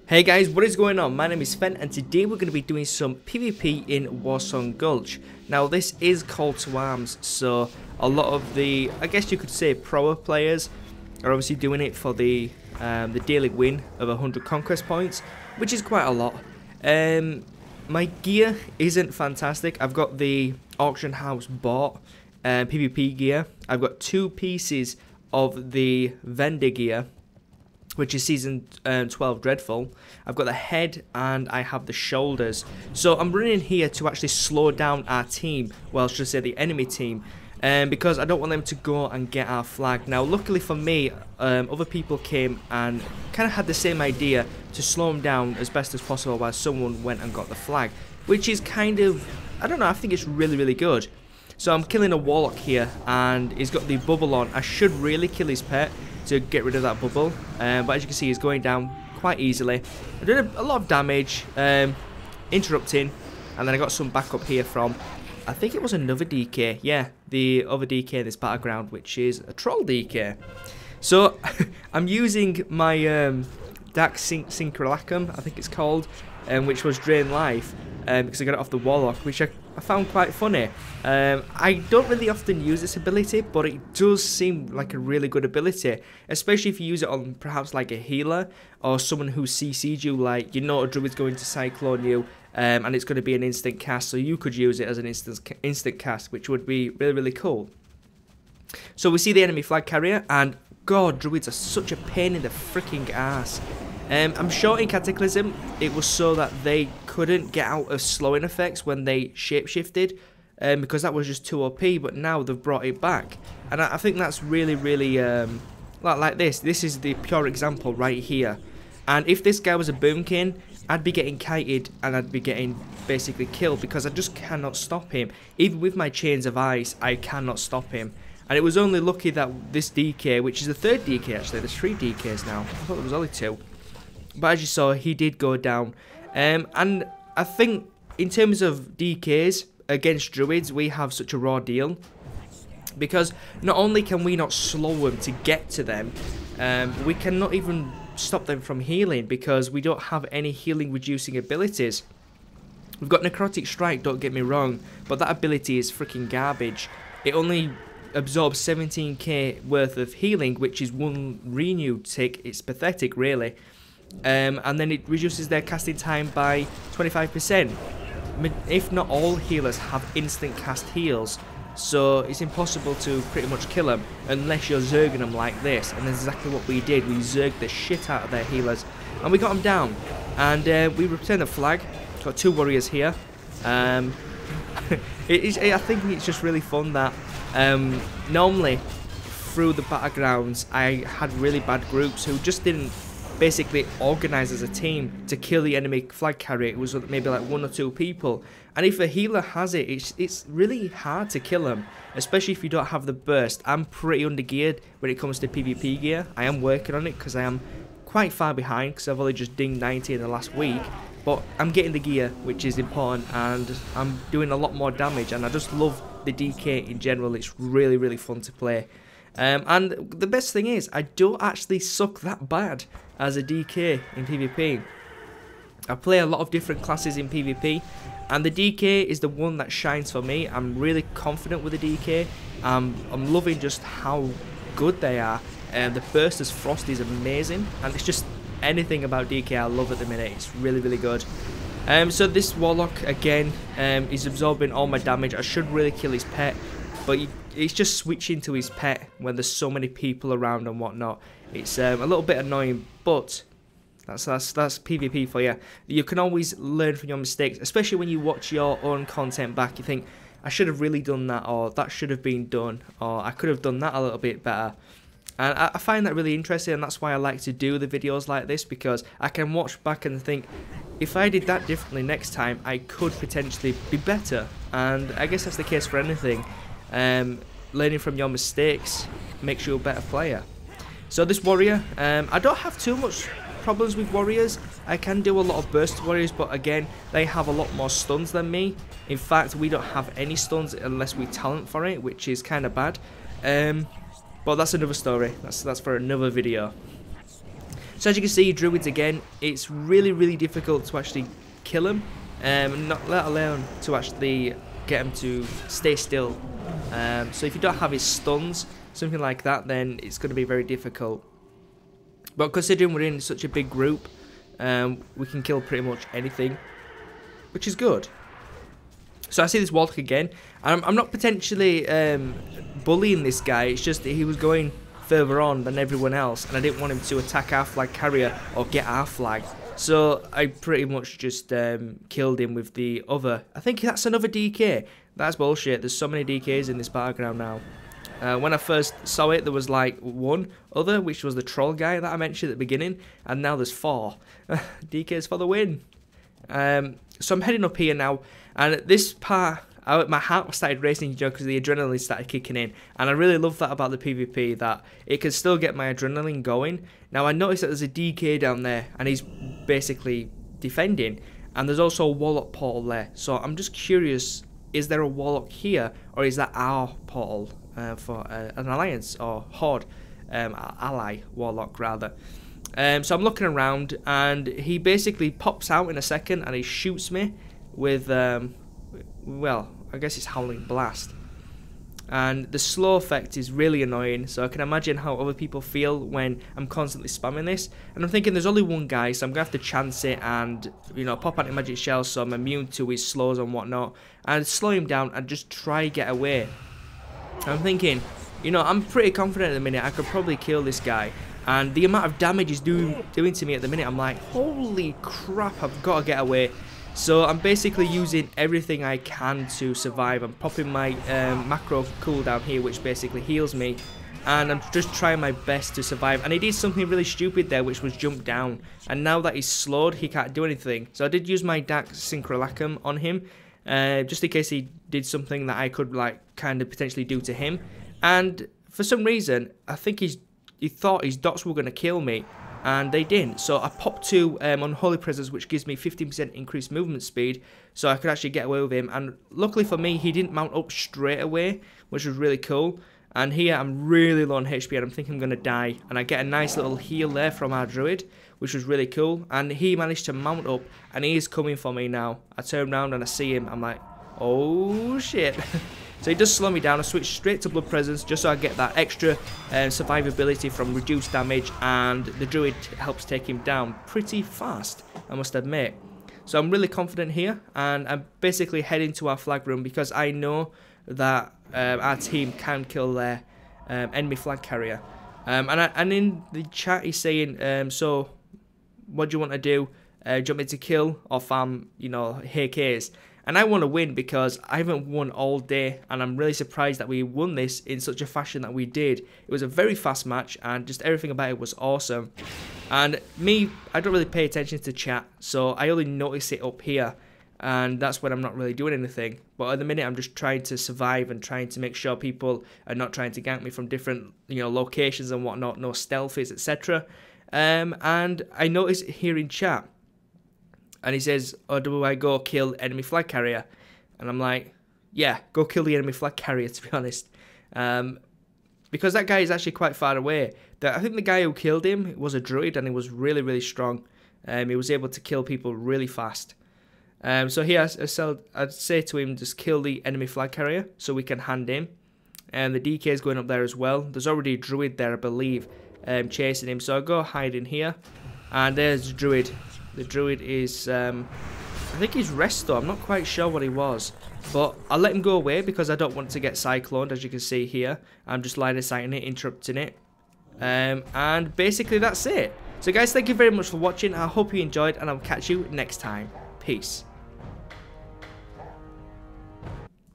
Hey guys, what is going on? My name is Fen and today we're going to be doing some PvP in Warsong Gulch. Now this is call to arms, so a lot of the, I guess you could say, pro players are obviously doing it for the daily win of 100 conquest points, which is quite a lot. My gear isn't fantastic. I've got the auction house bought PvP gear. I've got 2 pieces of the vendor gear, which is season 12 dreadful. I've got the head and I have the shoulders. So I'm running here to actually slow down our team, well, should I say the enemy team, because I don't want them to go and get our flag. Now luckily for me, other people came and kind of had the same idea to slow them down as best as possible while someone went and got the flag, which is kind of, I don't know, I think it's really good. So I'm killing a warlock here and he's got the bubble on. I should really kill his pet to get rid of that bubble, but as you can see he's going down quite easily. I'm doing a lot of damage, interrupting, and then I got some backup here from, I think it was another DK, yeah, the other DK in this Battleground, which is a troll DK. So I'm using my Dark Synchrilacum, I think it's called, which was Drain Life, because I got it off the Warlock, which I found quite funny. I don't really often use this ability, but it does seem like a really good ability, especially if you use it on perhaps like a healer or someone who CC'd you, like you know a druid's going to cyclone you, and it's going to be an instant cast, so you could use it as an instant cast, which would be really cool. So we see the enemy flag carrier, and god, druids are such a pain in the freaking ass. I'm sure in Cataclysm it was so that they couldn't get out of slowing effects when they shapeshifted, because that was just too OP, but now they've brought it back. And I think that's really like this. This is the pure example right here. And if this guy was a boomkin, I'd be getting kited and I'd be getting basically killed because I just cannot stop him. Even with my chains of ice, I cannot stop him. And it was only lucky that this DK, which is the 3rd DK actually, there's 3 DKs now, I thought there was only 2. But as you saw, he did go down. And I think in terms of DKs against druids, we have such a raw deal. Because not only can we not slow them to get to them, we cannot even stop them from healing because we don't have any healing reducing abilities. We've got Necrotic Strike, don't get me wrong, but that ability is freaking garbage. It only absorbs 17k worth of healing, which is 1 renew tick. It's pathetic, really. And then it reduces their casting time by 25%. If not all healers have instant cast heals, so it's impossible to pretty much kill them unless you're zerging them like this, and that's exactly what we did. We zerged the shit out of their healers and we got them down, and we returned the flag. Got 2 warriors here. I think it's just really fun that normally through the Battlegrounds I had really bad groups who just didn't basically organise as a team to kill the enemy flag carrier. It was maybe like 1 or 2 people, and if a healer has it, it's really hard to kill them, especially if you don't have the burst. I'm pretty undergeared when it comes to PvP gear. I am working on it because I am quite far behind because I've only just dinged 90 in the last week, but I'm getting the gear, which is important, and I'm doing a lot more damage, and I just love the DK in general. It's really fun to play. And the best thing is, I don't actually suck that bad as a DK in PvP. I play a lot of different classes in PvP, and the DK is the one that shines for me. I'm really confident with the DK. I'm loving just how good they are. The burst as Frost is amazing, and it's just anything about DK I love at the minute. It's really good. So this Warlock again is absorbing all my damage. I should really kill his pet, but it's just switching to his pet when there's so many people around and whatnot. It's a little bit annoying, but that's PvP for you. You can always learn from your mistakes, especially when you watch your own content back. You think, I should have really done that, or that should have been done, or I could have done that a little bit better. And I find that really interesting, and that's why I like to do the videos like this, because I can watch back and think, if I did that differently next time, I could potentially be better. And I guess that's the case for anything. Learning from your mistakes makes you a better player. So this warrior, I don't have too much problems with warriors. I can do a lot of burst warriors, but again, they have a lot more stuns than me. In fact, we don't have any stuns unless we talent for it, which is kind of bad. But that's another story. That's for another video. So as you can see, druids again, it's really difficult to actually kill them, not let alone to actually get him to stay still. So if you don't have his stuns, something like that, then it's going to be very difficult. But considering we're in such a big group, we can kill pretty much anything, which is good. So I see this Warlock again, and I'm not potentially bullying this guy, it's just that he was going further on than everyone else, and I didn't want him to attack our flag carrier or get our flag. So I pretty much just killed him with the other. I think that's another DK. That's bullshit. There's so many DKs in this battleground now. When I first saw it, there was like one other, which was the troll guy that I mentioned at the beginning, and now there's 4. DKs for the win. So I'm heading up here now, and at this part, my heart started racing, you know, because the adrenaline started kicking in, and I really love that about the PvP, that it can still get my adrenaline going. Now I noticed that there's a DK down there, and he's basically defending, and there's also a Warlock portal there, so I'm just curious, is there a Warlock here, or is that our portal for an alliance, or horde, ally Warlock rather. So I'm looking around, and he basically pops out in a second, and he shoots me with, well, I guess it's Howling Blast. And the slow effect is really annoying, so I can imagine how other people feel when I'm constantly spamming this. And I'm thinking there's only one guy, so I'm going to have to chance it and, you know, pop out a magic shell so I'm immune to his slows and whatnot. And slow him down and just try get away. I'm thinking, you know, I'm pretty confident at the minute I could probably kill this guy. And the amount of damage he's doing to me at the minute, I'm like, holy crap, I've got to get away. So I'm basically using everything I can to survive. I'm popping my macro cooldown here, which basically heals me. And I'm just trying my best to survive. And he did something really stupid there, which was jump down. And now that he's slowed, he can't do anything. So I did use my Dark Synchrollacum on him, just in case he did something that I could, like, kind of potentially do to him. And for some reason, I think he thought his dots were going to kill me. And they didn't, so I popped 2 Unholy Presence, which gives me 15% increased movement speed, so I could actually get away with him. And luckily for me, he didn't mount up straight away, which was really cool. And here I'm really low on HP, and I'm thinking I'm going to die. And I get a nice little heal there from our druid, which was really cool. And he managed to mount up, and he is coming for me now. I turn around and I see him, I'm like, oh shit. So he does slow me down. I switch straight to Blood Presence just so I get that extra survivability from reduced damage, and the druid helps take him down pretty fast, I must admit. So I'm really confident here, and I'm basically heading to our flag room because I know that our team can kill their enemy flag carrier. And in the chat he's saying, so what do you want to do? Do you want me to kill or farm, you know, HKs? And I want to win because I haven't won all day, and I'm really surprised that we won this in such a fashion that we did. It was a very fast match, and just everything about it was awesome. And me, I don't really pay attention to chat, so I only notice it up here, and that's when I'm not really doing anything. But at the minute, I'm just trying to survive and trying to make sure people are not trying to gank me from different, you know, locations and whatnot, no stealthies, etc. And I notice here in chat, and he says, oh, do I go kill enemy flag carrier? And I'm like, yeah, go kill the enemy flag carrier, to be honest. Because that guy is actually quite far away. I think the guy who killed him was a druid, and he was really strong. He was able to kill people really fast. So here I'd say to him, just kill the enemy flag carrier so we can hand him. And the DK is going up there as well. There's already a druid there, I believe, chasing him. So I'll go hide in here. And there's the druid. The druid is, I think he's resto. I'm not quite sure what he was. But I'll let him go away because I don't want to get cycloned, as you can see here. I'm just line of sighting it, interrupting it. And basically that's it. So guys, thank you very much for watching. I hope you enjoyed, and I'll catch you next time. Peace.